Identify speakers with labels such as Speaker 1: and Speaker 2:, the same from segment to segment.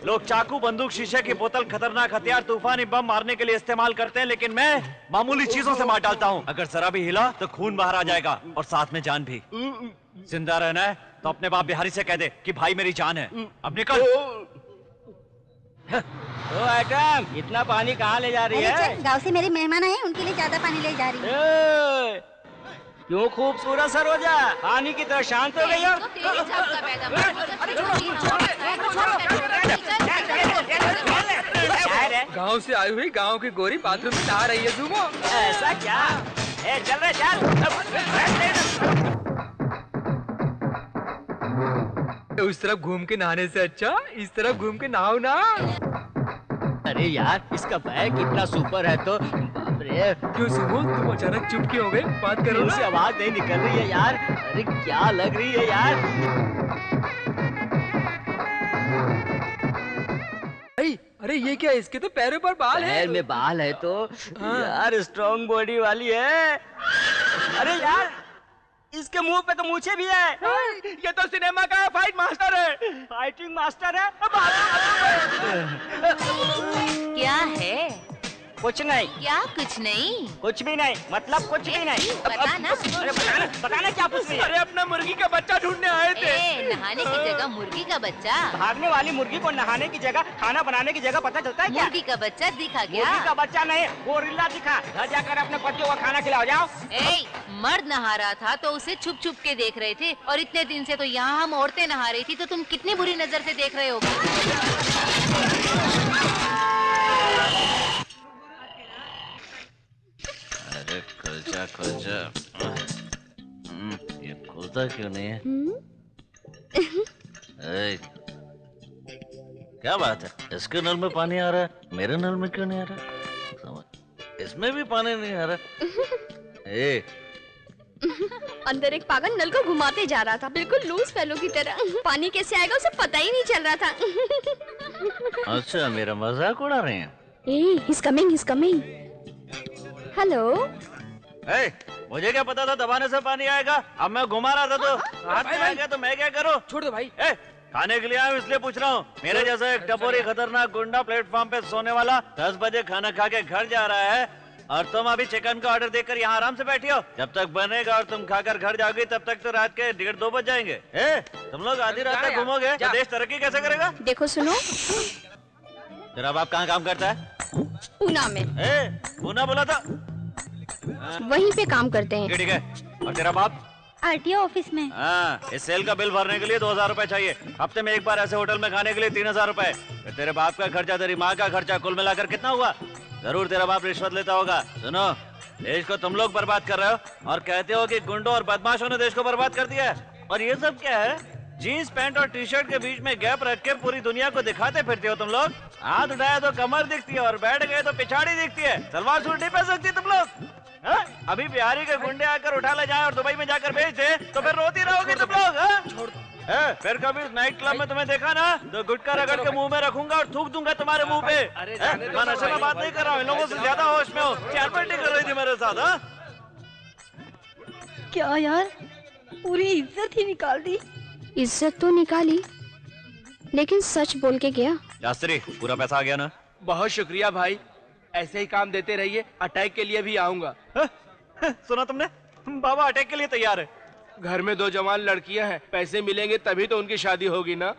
Speaker 1: लोग चाकू, बंदूक, शीशे की बोतल, खतरनाक हथियार, तूफानी बम मारने के लिए इस्तेमाल करते हैं, लेकिन मैं मामूली चीजों से मार डालता हूँ। अगर जरा भी हिला तो खून बाहर आ जाएगा और साथ में जान भी। जिंदा रहना है तो अपने बाप बिहारी से कह दे कि भाई मेरी जान है। अब निकल।
Speaker 2: ओ आइटम, इतना पानी कहाँ ले जा रही है?
Speaker 3: गांव से मेरे मेहमान आए, उनके लिए ज्यादा पानी ले जा रही है।
Speaker 2: क्यों खूबसूरत सरोजा, पानी की तरह शांत हो गई हो?
Speaker 4: गांव से आई हुई गांव की गोरी बाथरूम में नहा रही है। सुमो,
Speaker 2: ऐसा क्या? चल रहे चल।
Speaker 4: उस तरफ घूम के नहाने से अच्छा इस तरफ घूम के नहाओ ना।
Speaker 2: अरे यार, इसका बैग कितना सुपर है तो। बाप रे,
Speaker 4: क्यों सुमो, तुम अचानक चुप क्यों हो गए? बात करो ना।
Speaker 2: आवाज नहीं निकल रही है यार। अरे क्या लग रही है यार।
Speaker 4: अरे ये क्या, इसके तो पैरों पर बाल है।
Speaker 2: पैर में बाल है तो यार स्ट्रॉन्ग बॉडी वाली है। अरे यार, इसके मुंह पे तो मूछें भी है।
Speaker 4: ये तो सिनेमा का फाइट मास्टर है।
Speaker 2: फाइटिंग मास्टर है।
Speaker 3: क्या है?
Speaker 2: कुछ नहीं।
Speaker 3: क्या कुछ नहीं?
Speaker 2: कुछ भी नहीं, मतलब कुछ भी नहीं।
Speaker 3: बताना।
Speaker 2: अरे बताना क्या पूछ रही है?
Speaker 4: अरे अपना मुर्गी का बच्चा ढूंढने आए थे।
Speaker 3: नहाने की जगह मुर्गी का बच्चा।
Speaker 2: भागने वाली मुर्गी को नहाने की जगह, खाना बनाने की जगह पता चलता है क्या?
Speaker 3: मुर्गी का बच्चा दिखा क्या?
Speaker 2: मुर्गी का बच्चा नहीं, गोरिल्ला दिखा। घर जाकर अपने बच्चों को खाना खिलाओ जाओ।
Speaker 3: मर्द नहा रहा था तो उसे छुप छुप के देख रहे थे, और इतने दिन से तो यहाँ हम औरतें नहा रही थी, तो तुम कितनी बुरी नजर से देख रहे होगे।
Speaker 1: अरे खुलजा खुलजा, ये खुलता क्यों नहीं है? क्या बात है, इसके नल में पानी आ रहा है, मेरे नल में क्यों नहीं आ रहा? समझ, इसमें भी पानी नहीं आ रहा।
Speaker 5: अंदर एक पागल नल को घुमाते जा रहा था, बिल्कुल लूज फेलो की तरह। पानी कैसे आएगा उसे पता ही नहीं चल रहा था।
Speaker 1: अच्छा, मेरा मजाक उड़ा रहे हैं।
Speaker 5: he's coming. हेलो।
Speaker 1: मुझे क्या पता था दबाने से पानी आएगा? अब मैं घुमा रहा था तो हाथ में आ गया, तो मैं क्या करूं?
Speaker 4: छोड़ दो भाई।
Speaker 1: खाने के लिए आया हूं इसलिए पूछ रहा हूँ। मेरे जैसा एक टपोरी खतरनाक गुंडा प्लेटफॉर्म पे सोने वाला 10 बजे खाना खा के घर जा रहा है, और तुम अभी चिकन का ऑर्डर देकर यहाँ आराम से बैठी हो। जब तक बनेगा और तुम खाकर घर जाओगी तब तक तो रात के 1:30-2 बज जाएंगे। तुम लोग आधी रात तक घूमोगे तो देश तरक्की कैसे करेगा?
Speaker 5: देखो सुनो,
Speaker 1: तेरा बाप कहाँ काम करता है?
Speaker 5: पूना में।
Speaker 1: पूना बोला था?
Speaker 5: वहीं पे काम करते हैं।
Speaker 1: ठीक है। और तेरा बाप?
Speaker 3: आरटीओ ऑफिस में।
Speaker 1: हाँ, इस सेल का बिल भरने के लिए 2000 रुपए चाहिए। हफ्ते में एक बार ऐसे होटल में खाने के लिए 3000 रुपए। फिर तेरे बाप का खर्चा, तेरी माँ का खर्चा, कुल मिलाकर कितना हुआ? जरूर तेरा बाप रिश्वत लेता होगा। सुनो, देश को तुम लोग बर्बाद कर रहे हो और कहते हो कि गुंडों और बदमाशों ने देश को बर्बाद कर दिया है। और ये सब क्या है? जीन्स पैंट और टी शर्ट के बीच में गैप रख के पूरी दुनिया को दिखाते फिरते हो तुम लोग। हाथ उठाया तो कमर दिखती है और बैठ गए तो पिछाड़ी दिखती है। सलवार सूट नहीं पहन सकती तुम लोग? अभी बिहारी के गुंडे आकर उठा ले जाए और दुबई में जाकर बेच दे तो फिर रोती रहोगी तुम लोग। फिर कभी नाइट क्लब में तुम्हें देखा ना तो गुटका रगड़ के मुंह में रखूंगा और थूक दूंगा तुम्हारे मुंह पे। मैं नशे में बात नहीं कर रहा हूँ, इन लोगों से ज्यादा होश में हो। चैन पार्टी कर रही थी मेरे साथ। हाँ
Speaker 5: क्या यार, पूरी इज्जत ही निकाल दी। इज्जत तो निकाली, लेकिन सच बोल के गया।
Speaker 1: शास्त्री, पूरा पैसा आ गया ना?
Speaker 6: बहुत शुक्रिया भाई, ऐसे ही काम देते रहिए, अटैक के लिए भी आऊंगा।
Speaker 1: सुना तुमने, बाबा अटैक के लिए तैयार है।
Speaker 6: घर में 2 जवान लड़कियां हैं, पैसे मिलेंगे तभी तो उनकी शादी होगी ना।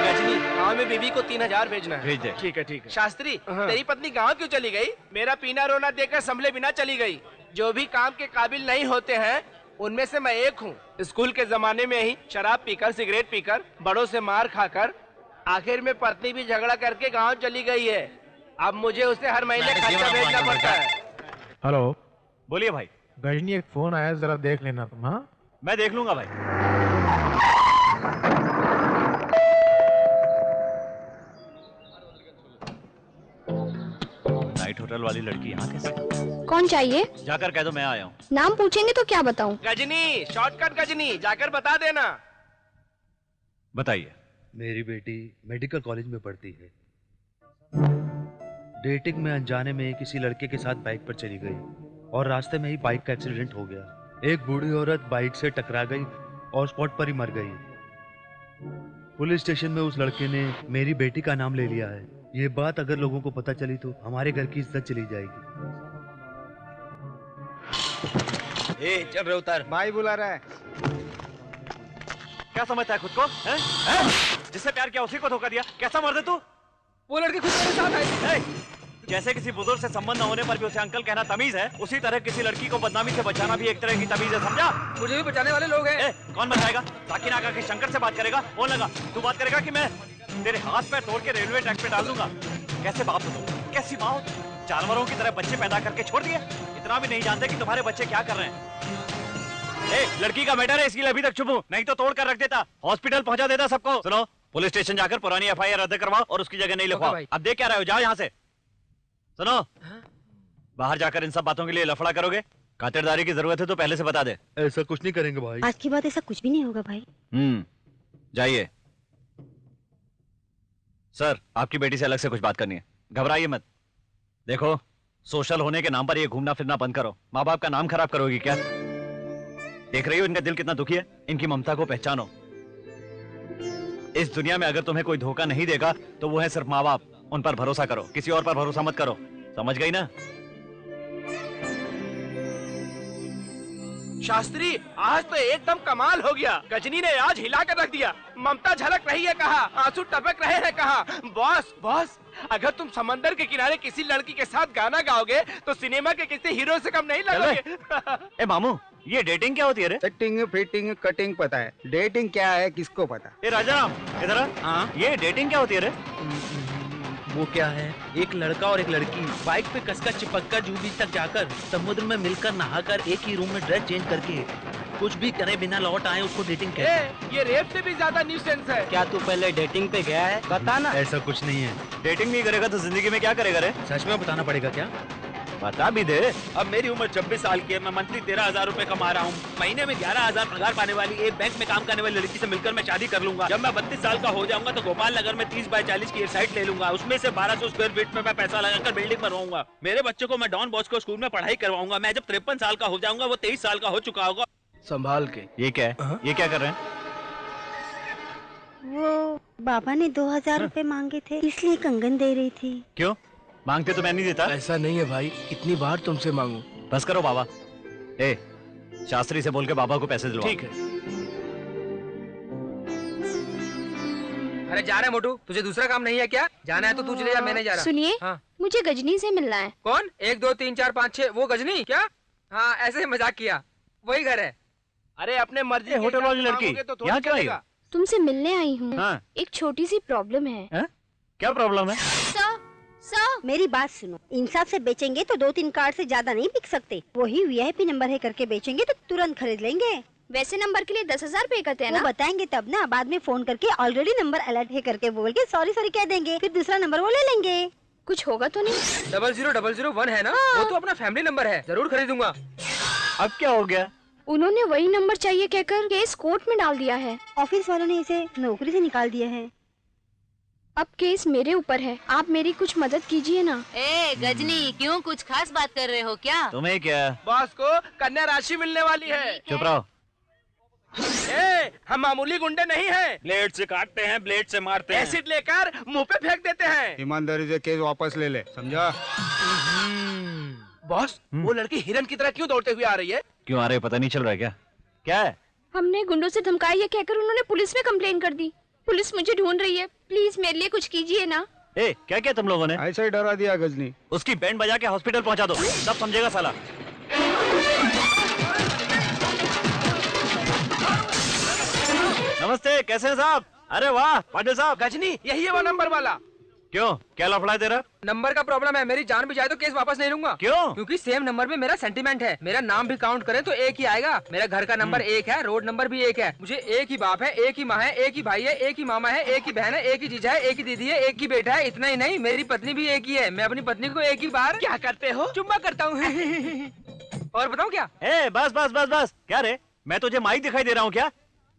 Speaker 6: गजनी, गाँव में बीवी को 3000 भेजना है।
Speaker 1: भेज दे।
Speaker 6: ठीक है ठीक है। शास्त्री, तेरी पत्नी गाँव क्यों चली गई? मेरा पीना रोना देखकर संभले बिना चली गई। जो भी काम के काबिल नहीं होते हैं उनमें से मैं एक हूँ। स्कूल के जमाने में ही शराब पीकर, सिगरेट पीकर, बड़ों से मार खाकर आखिर में पत्नी भी झगड़ा करके गांव चली गई है। अब मुझे उसे हर महीने खर्चा भेजना पड़ता है।
Speaker 7: हेलो,
Speaker 1: बोलिए भाई।
Speaker 7: गजनी, एक फोन आया, जरा देख लेना तुम। हाँ,
Speaker 1: मैं देख लूंगा भाई। नाइट होटल वाली लड़की यहाँ कैसे?
Speaker 5: कौन चाहिए?
Speaker 1: जाकर कह दो मैं आया हूँ।
Speaker 5: नाम पूछेंगे तो क्या बताऊं?
Speaker 6: गजनी, शॉर्टकट गजनी, जाकर बता देना।
Speaker 1: बताइए।
Speaker 8: मेरी बेटी मेडिकल कॉलेज में पढ़ती है। डेटिंग में अनजाने में किसी लड़के के साथ बाइक पर चली गई और रास्ते में ही बाइक का एक्सीडेंट हो गया। एक बूढ़ी औरत बाइक से टकरा गई और स्पॉट पर ही मर गई। पुलिस स्टेशन में उस लड़के ने मेरी बेटी का नाम ले लिया है। ये बात अगर लोगों को पता चली तो हमारे घर की इज्जत चली जाएगी।
Speaker 6: चल रहे उतार,
Speaker 9: भाई बुला रहा है।
Speaker 1: क्या समझता है खुद को? जिससे प्यार किया उसी को धोखा दिया। कैसा मर्द है तू?
Speaker 6: वो लड़की खुद मेरे साथ आई थी।
Speaker 1: जैसे किसी बुजुर्ग से संबंध न होने पर भी उसे अंकल कहना तमीज है, उसी तरह किसी लड़की को बदनामी से बचाना भी एक तरह की तमीज है, समझा?
Speaker 6: मुझे भी बचाने वाले लोग हैं।
Speaker 1: कौन बचाएगा? साकिन आका के शंकर से बात करेगा? बोल लगा तू बात करेगा कि मैं तेरे हाथ पैर तोड़ के रेलवे ट्रैक पे डाल दूंगा। कैसे बाप हो तुम? कैसी माँ हो? जानवरों की तरह बच्चे पैदा करके छोड़ दिए। इतना भी नहीं जानते कि तुम्हारे बच्चे क्या कर रहे हैं। लड़की का मैटर है, इसके लिए अभी तक चुप हूं, नहीं तो तोड़ कर रख देता, हॉस्पिटल पहुंचा देता सबको। सुनो, पुलिस स्टेशन जाकर पुरानी एफआईआर रद्द करवाओ और उसकी जगह नहीं लिखवाओ। अब देख क्या रहे हो, जाओ यहाँ से। सुनो, बाहर जाकर इन सब बातों के लिए लफड़ा करोगे? खातिरदारी की जरूरत है तो पहले से बता दे।
Speaker 8: ऐसा कुछ नहीं करेंगे भाई।
Speaker 5: आज की बात ऐसा कुछ भी नहीं होगा भाई।
Speaker 1: जाइए। सर, आपकी बेटी से अलग से कुछ बात करनी है, घबराइए मत। देखो, सोशल होने के नाम पर ये घूमना फिरना बंद करो। माँ बाप का नाम खराब करोगी क्या? देख रही हो इनका दिल कितना दुखी है? इनकी ममता को पहचानो। इस दुनिया में अगर तुम्हें कोई धोखा नहीं देगा तो वो है सिर्फ माँ बाप। उन पर भरोसा करो, किसी और पर भरोसा मत करो। समझ गई ना?
Speaker 6: शास्त्री, आज तो एकदम कमाल हो गया। गजनी ने आज हिला कर रख दिया। ममता झलक रही है कहा, आंसू टपक रहे हैं कहा। बॉस बॉस, अगर तुम समंदर के किनारे किसी लड़की के साथ गाना गाओगे तो सिनेमा के किसी हीरो से कम नहीं लगोगे।
Speaker 1: ए मामू, ये डेटिंग क्या होती है रे?
Speaker 9: सेटिंग, फिटिंग, कटिंग पता है, डेटिंग क्या है किसको पता?
Speaker 1: ए राजाराम, इधर आ। ये डेटिंग क्या होती है रे?
Speaker 8: वो क्या है, एक लड़का और एक लड़की बाइक पे कसकर चिपककर जू बीच तक जाकर समुद्र में मिलकर नहाकर एक ही रूम में ड्रेस चेंज करके कुछ भी करे बिना लौट आए, उसको डेटिंग कहते हैं।
Speaker 6: ये रेप से भी ज्यादा न्यूसेंस है।
Speaker 2: क्या तू पहले डेटिंग पे गया है? बता ना।
Speaker 8: ऐसा कुछ नहीं है।
Speaker 1: डेटिंग नहीं करेगा तो जिंदगी में क्या करेगा रे?
Speaker 8: सच में बताना पड़ेगा क्या?
Speaker 1: बता भी दे।
Speaker 10: अब मेरी उम्र 26 साल की है, मैं मंथली 13,000 रुपए कमा रहा हूँ। महीने में 11,000 पगार पाने वाली एक बैंक में काम करने वाली लड़की से मिलकर मैं शादी कर लूंगा। जब मैं 32 साल का हो जाऊंगा तो गोपाल नगर में 30 बाय 40 की एक साइट ले लूंगा। उसमें से 1200 स्क्वायर फीट में मैं पैसा लगाकर बिल्डिंग बनवाऊंगा। मेरे बच्चों को मैं डॉन बॉस्को स्कूल में पढ़ाई करवाऊंगा। मैं जब 53 साल का हो जाऊंगा वो 23 साल का हो चुका होगा।
Speaker 6: संभाल के।
Speaker 1: ये क्या है? ये क्या कर रहे हैं?
Speaker 11: वो बाबा ने 2,000 रुपए मांगे थे, इसलिए कंगन दे रही थी।
Speaker 1: क्यों मांगते तो मैं नहीं देता?
Speaker 6: ऐसा नहीं है भाई, कितनी बार तुमसे मांगू।
Speaker 1: बस करो बाबा। ए, शास्त्री से बोल के बाबा को पैसे दिलवाओ।
Speaker 6: ठीक है।
Speaker 4: अरे जा रहे मोटू, तुझे दूसरा काम नहीं है क्या? जाना है तो तू चले जा, मैं नहीं जा रहा।
Speaker 5: सुनिए,
Speaker 4: हाँ।
Speaker 5: मुझे गजनी से मिलना है।
Speaker 4: कौन? 1 2 3 4 5 6 वो गजनी क्या? हाँ, ऐसे ही मजाक किया, वही घर है।
Speaker 6: अरे अपने मर्जी
Speaker 1: होटल वाली लड़की यहाँ क्यों आई?
Speaker 5: तुमसे मिलने आई हूँ।
Speaker 1: हाँ।
Speaker 5: एक छोटी सी प्रॉब्लम है।
Speaker 1: क्या प्रॉब्लम है?
Speaker 11: सर, मेरी बात सुनो। इंसाफ से बेचेंगे तो 2-3 कार्ड से ज्यादा नहीं बिक सकते। वही VIP नंबर है करके बेचेंगे तो तुरंत खरीद लेंगे। वैसे नंबर के लिए 10,000 पे करते हैं ना? वो बताएंगे तब ना। बाद में फोन करके ऑलरेडी नंबर अलर्ट है करके बोल के सॉरी कह देंगे, फिर दूसरा नंबर वो ले लेंगे। कुछ होगा तो नहीं?
Speaker 4: 0001 है ना? वो तो अपना फैमिली नंबर है, जरूर खरीदूंगा।
Speaker 1: अब क्या हो गया?
Speaker 5: उन्होंने वही नंबर चाहिए कहकर केस कोर्ट में डाल दिया है।
Speaker 11: ऑफिस वालों ने इसे नौकरी से निकाल दिया है।
Speaker 5: अब केस मेरे ऊपर है, आप मेरी कुछ मदद कीजिए ना।
Speaker 3: ए गजनी, क्यों कुछ खास बात कर रहे हो क्या?
Speaker 1: तुम्हें क्या?
Speaker 6: बॉस को कन्या राशि मिलने वाली है।
Speaker 1: चुप रहो।
Speaker 6: हम मामूली गुंडे नहीं हैं।
Speaker 10: ब्लेड से काटते हैं, ब्लेड से मारते हैं।
Speaker 6: एसिड लेकर मुंह पे फेंक देते हैं।
Speaker 9: ईमानदारी से केस वापस ले ले, समझा?
Speaker 6: बॉस, वो लड़की हिरन की तरह क्यों दौड़ते हुए आ रही है?
Speaker 1: क्यों आ रहे पता नहीं चल रहा है क्या? क्या है?
Speaker 5: हमने गुंडों से धमकाया ये कहकर उन्होंने पुलिस में कंप्लेन कर दी। पुलिस मुझे ढूंढ रही है, प्लीज मेरे लिए कुछ कीजिए ना।
Speaker 1: ए, क्या क्या तुम लोगों ने?
Speaker 9: ऐसा ही डरा दिया गजनी।
Speaker 1: उसकी बैंड बजा के हॉस्पिटल पहुंचा दो, सब समझेगा साला। नमस्ते, कैसे हैं साहब? अरे वाह पाटिल साहब।
Speaker 6: गजनी, यही है वो नंबर वाला।
Speaker 1: क्यों, क्या लफड़ा है तेरा?
Speaker 4: नंबर का प्रॉब्लम है, मेरी जान भी जाए तो केस वापस नहीं लूंगा।
Speaker 1: क्यों?
Speaker 4: क्योंकि सेम नंबर में मेरा सेंटीमेंट है। मेरा नाम भी काउंट करें तो एक ही आएगा। मेरा घर का नंबर एक है, रोड नंबर भी एक है। मुझे एक ही बाप है, एक ही माँ है, एक ही भाई है, एक ही मामा है, एक ही बहन है, एक ही जीजा है, एक ही दीदी है, एक ही बेटा है। इतना ही नहीं, मेरी पत्नी भी एक ही है। मैं अपनी पत्नी को एक ही बार
Speaker 6: क्या करते हो?
Speaker 4: चुम्मा करता हूँ। और बताऊँ क्या?
Speaker 1: ए बस बस बस बस, क्या रे? मैं तुझे माइक दिखाई दे रहा हूँ क्या?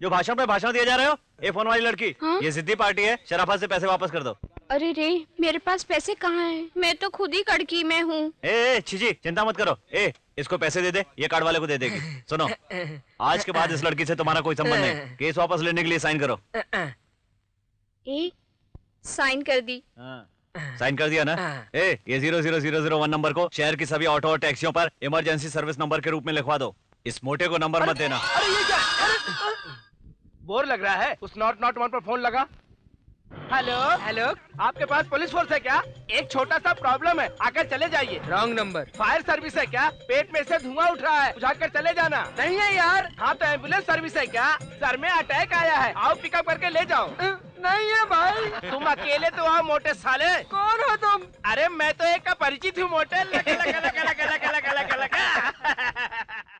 Speaker 1: जो भाषण पे भाषण दिए जा रहे हो? ए फोन वाली लड़की, ये सिद्धि पार्टी है, शराफत से पैसे वापस कर दो।
Speaker 5: अरे रे, मेरे पास पैसे कहाँ हैं? मैं तो खुद ही कड़की में हूँ।
Speaker 1: ए छिजी, चिंता मत करो। ए इसको पैसे दे दे, ये कार्ड वाले को दे देगी। सुनो, आज के बाद इस लड़की से तुम्हारा कोई संबंध नहीं। केस वापस लेने के लिए साइन करो।
Speaker 5: ए, साइन कर दी।
Speaker 1: साइन कर दिया ना? ए ये 00001 नंबर को शहर की सभी ऑटो और टैक्सियों पर इमरजेंसी सर्विस नंबर के रूप में लिखवा दो। इस मोटे को नंबर मत देना।
Speaker 6: अरे ये क्या? बोर लग रहा है। उस नॉट वन पर फोन लगा। हेलो
Speaker 4: हेलो,
Speaker 6: आपके पास पुलिस फोर्स है क्या? एक छोटा सा प्रॉब्लम है, आकर चले जाइए।
Speaker 4: Wrong number.
Speaker 6: फायर सर्विस है क्या? पेट में से धुआं उठ रहा है, बुझाकर चले जाना। नहीं है यार। हाँ तो एम्बुलेंस सर्विस है क्या? सर में अटैक आया है, आओ पिकअप करके ले जाओ।
Speaker 4: नहीं है भाई।
Speaker 6: तुम अकेले तो आओ मोटे साले।
Speaker 4: कौन हो तुम?
Speaker 6: अरे मैं तो एक का परिचित हूँ मोटे। लगा, लगा, लगा, लगा, लगा।